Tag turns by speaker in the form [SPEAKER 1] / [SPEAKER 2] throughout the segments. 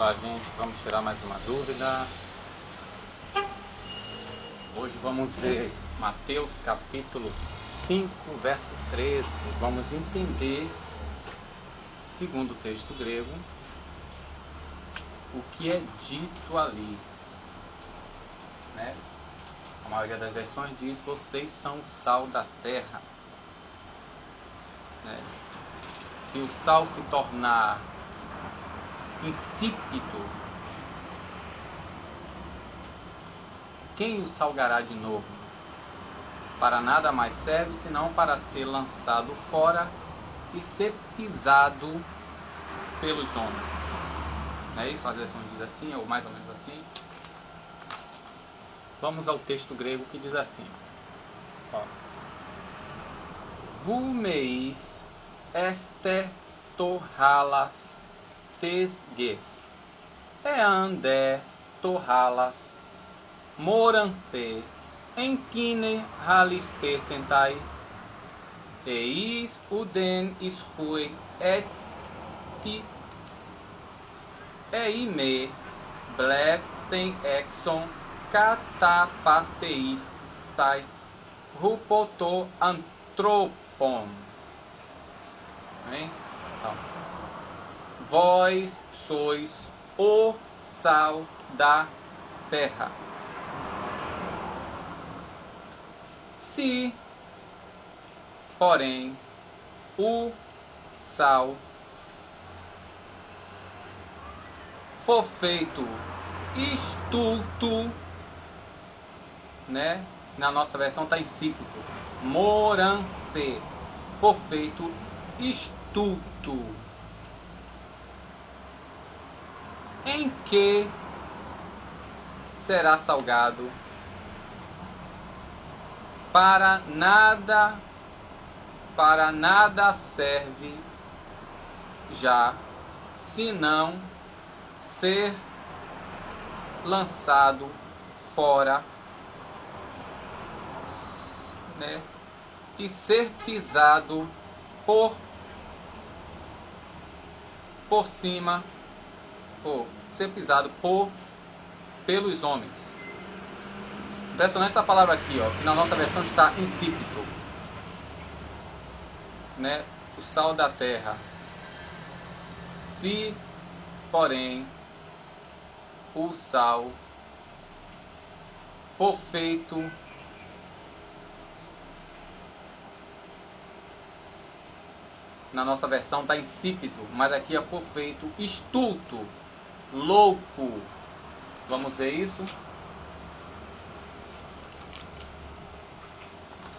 [SPEAKER 1] Lá, gente, vamos tirar mais uma dúvida. Hoje vamos ver Mateus capítulo 5, verso 13. Vamos entender, segundo o texto grego, o que é dito ali, né? A maioria das versões diz: vocês são o sal da terra, né? Se o sal se tornar insípido, quem o salgará de novo? Para nada mais serve senão para ser lançado fora e ser pisado pelos homens. Não é isso? As versões dizem assim, ou mais ou menos assim. Vamos ao texto grego que diz assim: Vumeis este torralas tesges, eande torralas morante, enkine haliste sentai, eis uden ispui et eime bleten exon catapateistai rupoto antropon. Então, vós sois o sal da terra. Se, porém, o sal for feito estulto, né? Na nossa versão está insípido. Morante, for feito estulto. Em que será salgado? Para nada serve já, senão ser lançado fora, né? E ser pisado por cima, ou ser pisado pelos homens. Impressionante essa palavra aqui, ó, que na nossa versão está insípido, né? O sal da terra. Se, porém, o sal for feito na nossa versão está insípido, mas aqui é for feito estulto, louco. Vamos ver isso.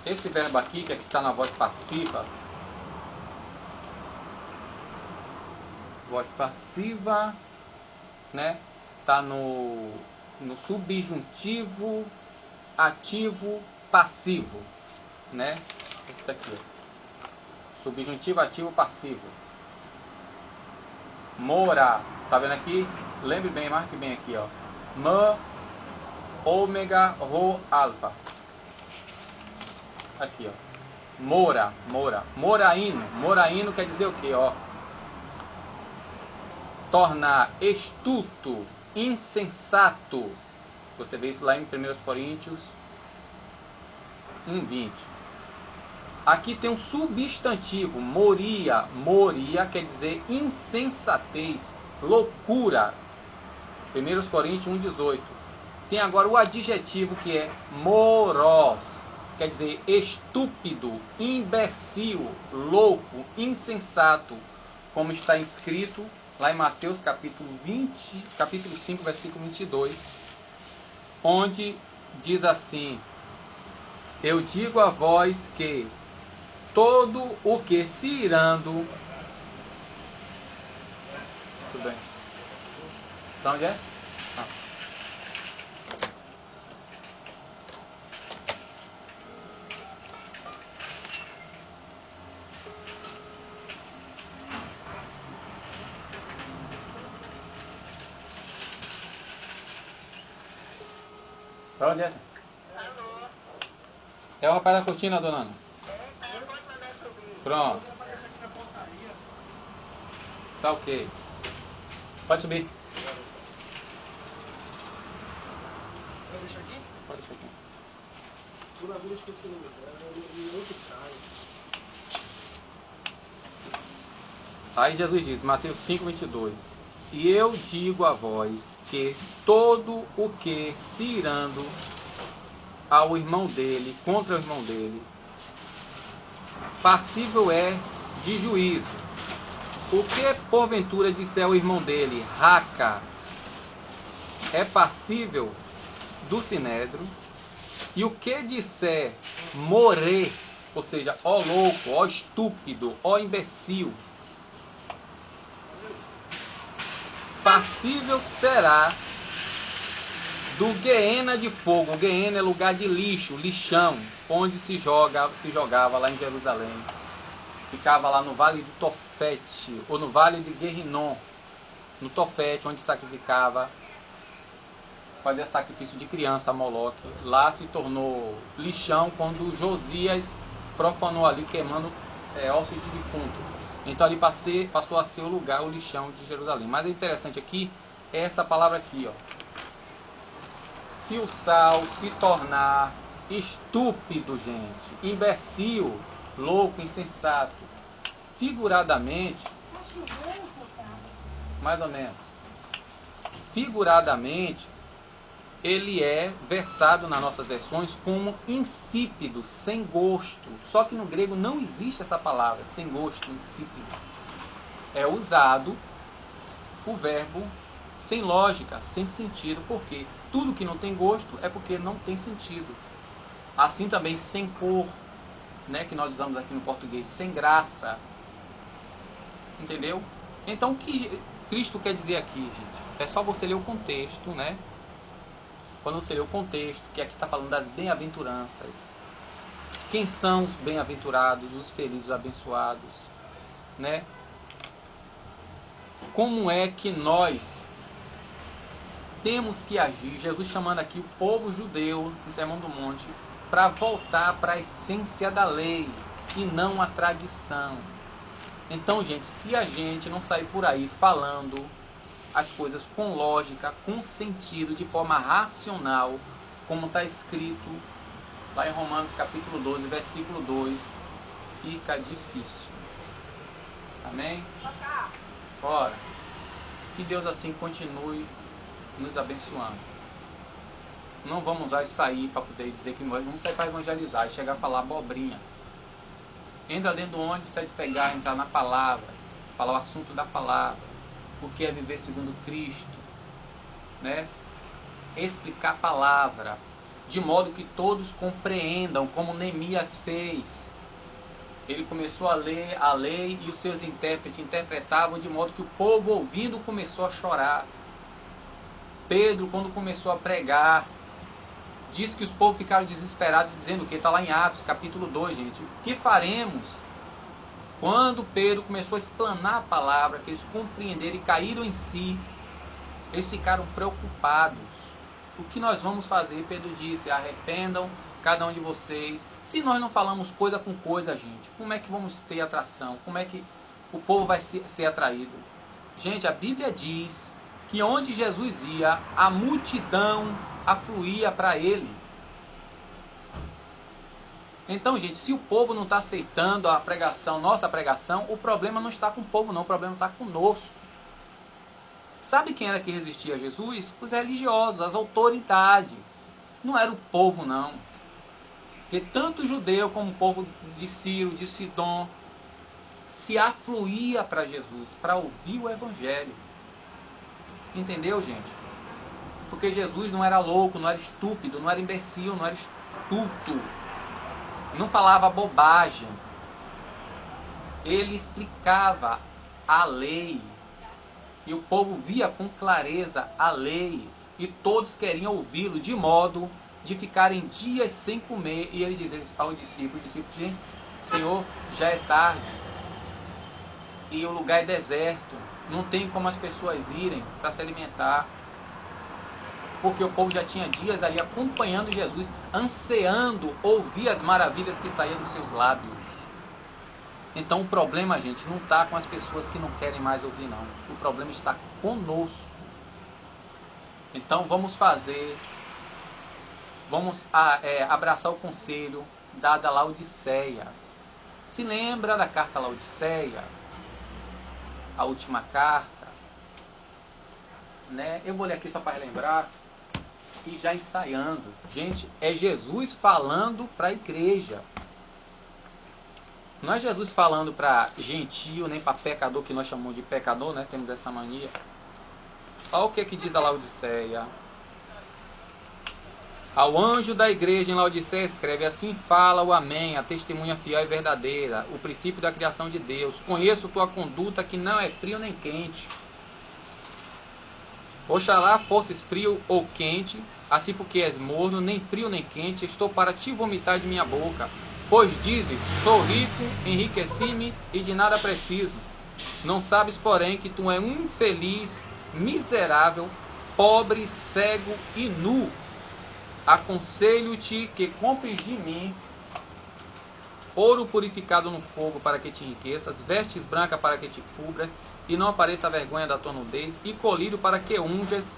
[SPEAKER 1] Esse verbo aqui, que está na voz passiva, né? Está no subjuntivo ativo passivo, né? Esse daqui, ó. Subjuntivo ativo passivo. Mora, tá vendo aqui? Lembre bem, marque bem aqui, ó. Ma, ômega, rho, alfa. Aqui, ó. Mora. Moraíno quer dizer o que, ó? Tornar estulto, insensato. Você vê isso lá em 1 Coríntios 1:20. Aqui tem um substantivo, moria quer dizer insensatez, loucura. 1 Coríntios 1:18. Tem agora o adjetivo que é moros, quer dizer estúpido, imbecil, louco, insensato, como está escrito lá em Mateus capítulo 5, versículo 22, onde diz assim: eu digo a vós que todo o que se irando... Tudo bem. Então, onde é? Para onde é?
[SPEAKER 2] Alô?
[SPEAKER 1] É o rapaz da cortina, dona Ana.
[SPEAKER 2] Pode mandar subir.
[SPEAKER 1] Pronto. Tá ok. Pode subir.
[SPEAKER 3] deixar aqui?
[SPEAKER 1] Pode deixar aqui.
[SPEAKER 3] Toda vez que eu estou no outro cai.
[SPEAKER 1] Aí Jesus diz, Mateus 5:22, e eu digo a vós que todo o que se irando ao irmão dele, contra o irmão dele, passível é de juízo. O que porventura disser ao irmão dele, raca, é passível do sinédrio, e o que disser morrer, ou seja, ó louco, ó estúpido, ó imbecil, passível será do Guiena de fogo. Guiena é lugar de lixo, lixão, onde se jogava lá em Jerusalém. Ficava lá no vale do Tofete, ou no vale de Guerrinom, no Tofete, onde sacrificava, fazia sacrifício de criança a Moloque. Lá se tornou lixão quando Josias profanou ali, queimando ossos de defunto. Então ali passou a ser o lugar, o lixão de Jerusalém. Mas o interessante aqui é essa palavra aqui, ó. Se o sal se tornar estúpido, gente, imbecil, louco, insensato, figuradamente, mais ou menos, figuradamente, ele é versado nas nossas versões como insípido, sem gosto. Só que no grego não existe essa palavra, sem gosto, insípido. É usado o verbo sem lógica, sem sentido. Por quê? Tudo que não tem gosto é porque não tem sentido. Assim também sem cor, né, que nós usamos aqui no português, sem graça. Entendeu? Então o que Cristo quer dizer aqui, gente? É só você ler o contexto, né? Quando você lê o contexto, que aqui está falando das bem-aventuranças. Quem são os bem-aventurados, os felizes, os abençoados? Né? Como é que nós temos que agir? Jesus chamando aqui o povo judeu, no Sermão do Monte, para voltar para a essência da lei e não a tradição. Então, gente, se a gente não sair por aí falando as coisas com lógica, com sentido, de forma racional, como está escrito lá em Romanos capítulo 12, versículo 2, fica difícil. Amém? Ora, que Deus assim continue nos abençoando. Não vamos sair para poder dizer que nós vamos sair para evangelizar e chegar a falar abobrinha. Entra dentro do ônibus, sai de pegar, entrar na palavra, falar o assunto da palavra. O que é viver segundo Cristo, né? Explicar a palavra de modo que todos compreendam, como Neemias fez. Ele começou a ler a lei e os seus intérpretes interpretavam de modo que o povo ouvindo começou a chorar. Pedro, quando começou a pregar, diz que os povos ficaram desesperados, dizendo que está lá em Atos capítulo 2, gente. O que faremos? Quando Pedro começou a explanar a palavra, que eles compreenderam e caíram em si, eles ficaram preocupados. O que nós vamos fazer? Pedro disse, arrependam cada um de vocês. Se nós não falamos coisa com coisa, gente, como é que vamos ter atração? Como é que o povo vai ser atraído? Gente, a Bíblia diz que onde Jesus ia, a multidão afluía para ele. Então, gente, se o povo não está aceitando a pregação, nossa pregação, o problema não está com o povo, não, o problema está conosco. Sabe quem era que resistia a Jesus? Os religiosos, as autoridades. Não era o povo, não. Porque tanto o judeu como o povo de Ciro, de Sidom, se afluía para Jesus, para ouvir o Evangelho. Entendeu, gente? Porque Jesus não era louco, não era estúpido, não era imbecil, não era estulto. Não falava bobagem. Ele explicava a lei. E o povo via com clareza a lei. E todos queriam ouvi-lo, de modo de ficarem dias sem comer. E ele dizia aos discípulos, gente, Senhor, já é tarde. E o lugar é deserto. Não tem como as pessoas irem para se alimentar. Porque o povo já tinha dias ali acompanhando Jesus, ansiando ouvir as maravilhas que saíam dos seus lábios. Então o problema, gente, não está com as pessoas que não querem mais ouvir, não. O problema está conosco. Então vamos fazer vamos abraçar o conselho dado a Laodiceia. Se lembra da carta a Laodiceia? A última carta, né? Eu vou ler aqui só para relembrar e já ensaiando. Gente, é Jesus falando para a igreja. Não é Jesus falando para gentio, nem para pecador, que nós chamamos de pecador, né? Temos essa mania. Olha o que diz a Laodiceia. Ao anjo da igreja em Laodiceia escreve: assim fala o Amém, a testemunha fiel e verdadeira, o princípio da criação de Deus. Conheço tua conduta, que não é frio nem quente. Oxalá fosses frio ou quente, assim porque és morno, nem frio nem quente, estou para te vomitar de minha boca. Pois dizes: sou rico, enriqueci-me e de nada preciso. Não sabes, porém, que tu és um infeliz, miserável, pobre, cego e nu. Aconselho-te que compres de mim ouro purificado no fogo para que te enriqueças, vestes brancas para que te cubras e não apareça a vergonha da tua nudez, e colírio para que unjas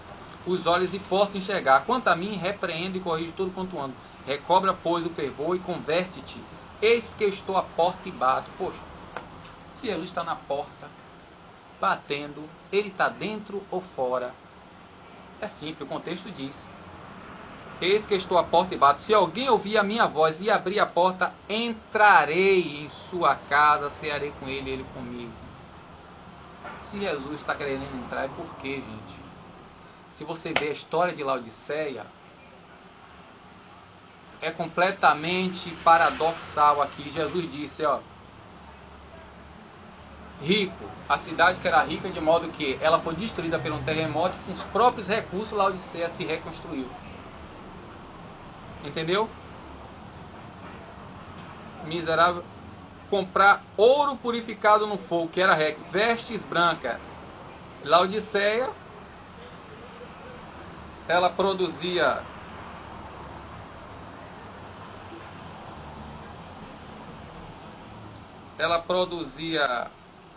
[SPEAKER 1] os olhos e possas enxergar. Quanto a mim, repreendo e corrijo tudo quanto ando. Recobra, pois, o fervor e converte-te. Eis que estou à porta e bato. Poxa, se Jesus está na porta, batendo, ele está dentro ou fora? É simples, o contexto diz: eis que estou à porta e bato. Se alguém ouvir a minha voz e abrir a porta, entrarei em sua casa, cearei com ele e ele comigo. Se Jesus está querendo entrar, é por quê, gente? Se você vê a história de Laodiceia, é completamente paradoxal aqui. Jesus disse, ó, rico, a cidade que era rica de modo que ela foi destruída por um terremoto, com os próprios recursos Laodiceia se reconstruiu. Entendeu? Miserável. Comprar ouro purificado no fogo, que era rico, vestes brancas. Laodiceia, ela produzia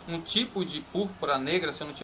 [SPEAKER 1] um tipo de púrpura negra, se eu não